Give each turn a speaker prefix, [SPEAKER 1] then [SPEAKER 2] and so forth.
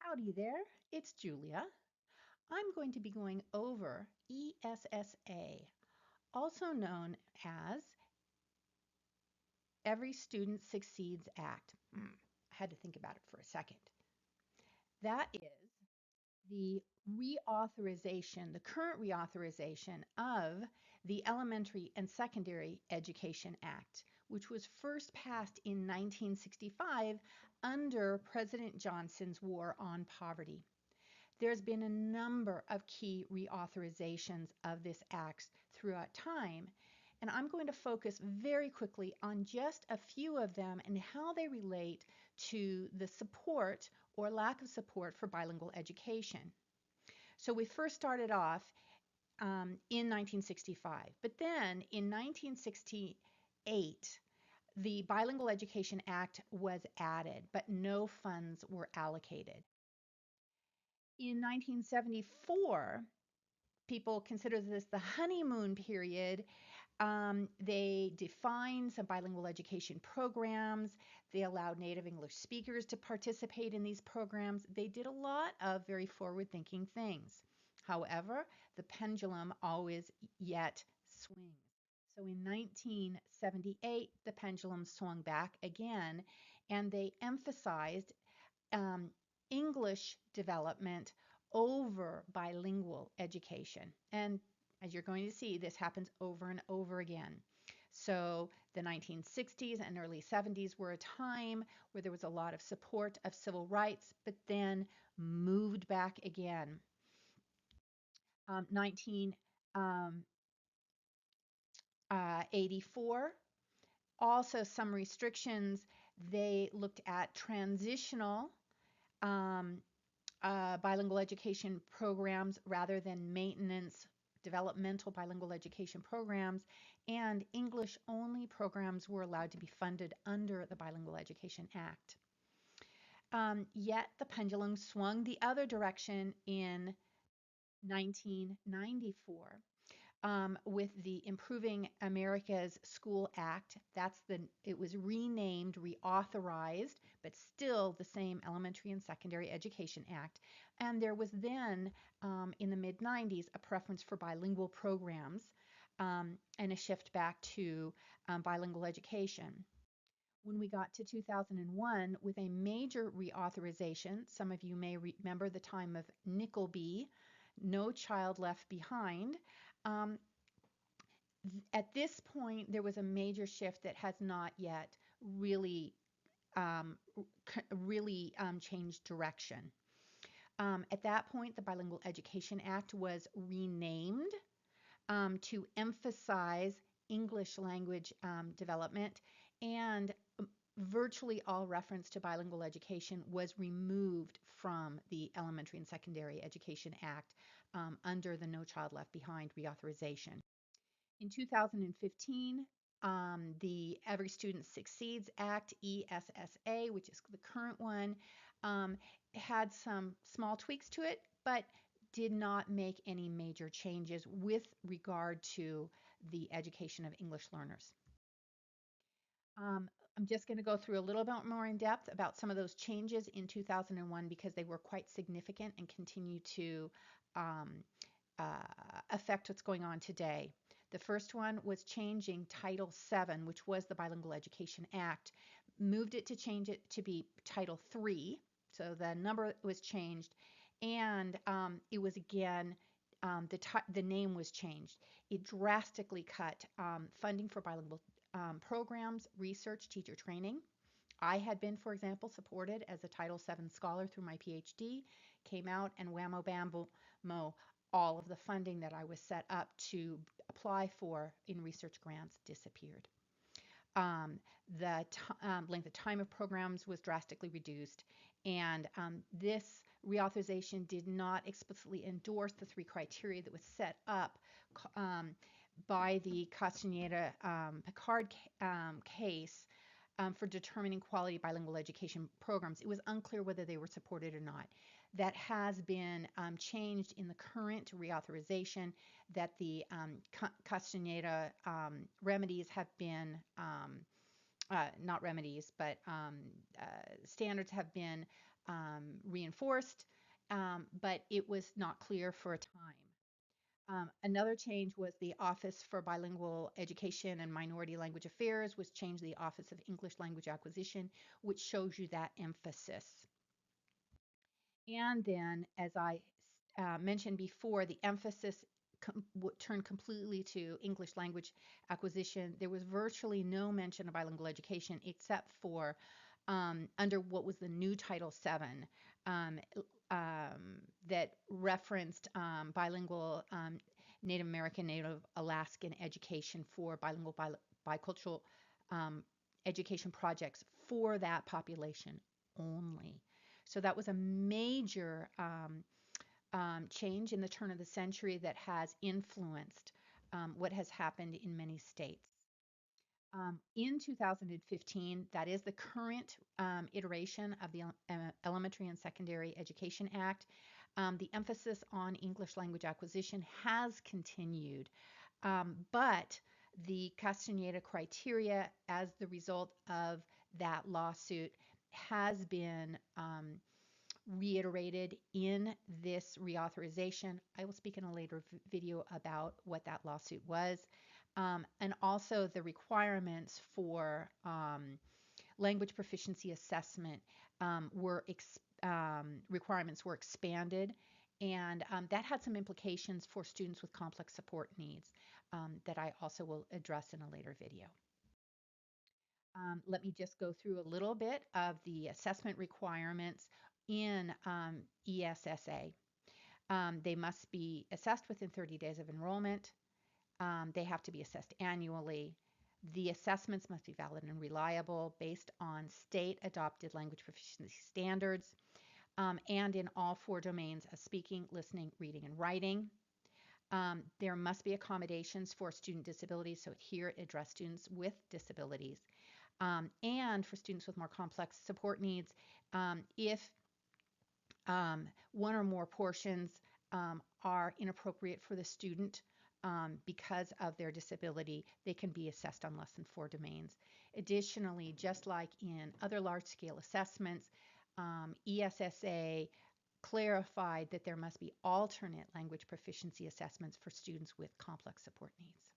[SPEAKER 1] Howdy there, it's Julia. I'm going to be going over ESSA, also known as Every Student Succeeds Act. I had to think about it for a second. That is the reauthorization, the current reauthorization of the Elementary and Secondary Education Act, which was first passed in 1965 under President Johnson's War on Poverty. There's been a number of key reauthorizations of this act throughout time, and I'm going to focus very quickly on just a few of them and how they relate to the support or lack of support for bilingual education. So we first started off in 1965, but then in 1968, the Bilingual Education Act was added, but no funds were allocated. In 1974, people consider this the honeymoon period. They defined some bilingual education programs. They allowed native English speakers to participate in these programs. They did a lot of very forward-thinking things. However, the pendulum always yet swings. So in 1978, the pendulum swung back again, and they emphasized um, English development over bilingual education. And as you're going to see, this happens over and over again. So the 1960s and early 70s were a time where there was a lot of support of civil rights, but then moved back again. 1984, also some restrictions. They looked at transitional um, bilingual education programs rather than maintenance developmental bilingual education programs, and English only programs were allowed to be funded under the Bilingual Education Act. Yet the pendulum swung the other direction in 1994 with the Improving America's School Act. It was renamed, reauthorized, but still the same Elementary and Secondary Education Act. And there was then, in the mid 90s, a preference for bilingual programs and a shift back to bilingual education. When we got to 2001 with a major reauthorization, some of you may remember the time of Nickleby, No Child Left Behind. Um, at this point, there was a major shift that has not yet really, um, changed direction. At that point, the Bilingual Education Act was renamed to emphasize English language development, and virtually all reference to bilingual education was removed from the Elementary and Secondary Education Act under the No Child Left Behind reauthorization. In 2015, the Every Student Succeeds Act, ESSA, which is the current one, had some small tweaks to it, but did not make any major changes with regard to the education of English learners. I'm just going to go through a little bit more in depth about some of those changes in 2001 because they were quite significant and continue to um, affect what's going on today. The first one was changing Title VII, which was the Bilingual Education Act, moved it to change it to be Title III. So the number was changed, and it was again, the name was changed. It drastically cut funding for bilingual programs, research, teacher training. I had been, for example, supported as a Title VII scholar through my PhD, came out and whammo bambo mo, all of the funding that I was set up to apply for in research grants disappeared. The length of time of programs was drastically reduced, and this reauthorization did not explicitly endorse the three criteria that was set up by the Castaneda-Picard case for determining quality bilingual education programs. It was unclear whether they were supported or not. That has been changed in the current reauthorization, that the Castaneda remedies have been, not remedies, but standards have been reinforced, but it was not clear for a time. Another change was the Office for Bilingual Education and Minority Language Affairs was changed to the Office of English Language Acquisition, which shows you that emphasis. And then, as I mentioned before, the emphasis turned completely to English language acquisition. There was virtually no mention of bilingual education except for under what was the new Title VII um, that referenced bilingual Native American, Native Alaskan education for bilingual, bicultural education projects for that population only. So that was a major change in the turn of the century that has influenced what has happened in many states. In 2015, that is the current iteration of the Elementary and Secondary Education Act. The emphasis on English language acquisition has continued, but the Castaneda criteria, as the result of that lawsuit, has been reiterated in this reauthorization. I will speak in a later video about what that lawsuit was. And also the requirements for language proficiency assessment requirements were expanded. And that had some implications for students with complex support needs that I also will address in a later video. Let me just go through a little bit of the assessment requirements in ESSA. They must be assessed within 30 days of enrollment. They have to be assessed annually. The assessments must be valid and reliable based on state adopted language proficiency standards and in all 4 domains of speaking, listening, reading, and writing. There must be accommodations for student disabilities, so here address students with disabilities. And for students with more complex support needs, if one or more portions are inappropriate for the student because of their disability, they can be assessed on less than 4 domains. Additionally, just like in other large-scale assessments, ESSA clarified that there must be alternate language proficiency assessments for students with complex support needs.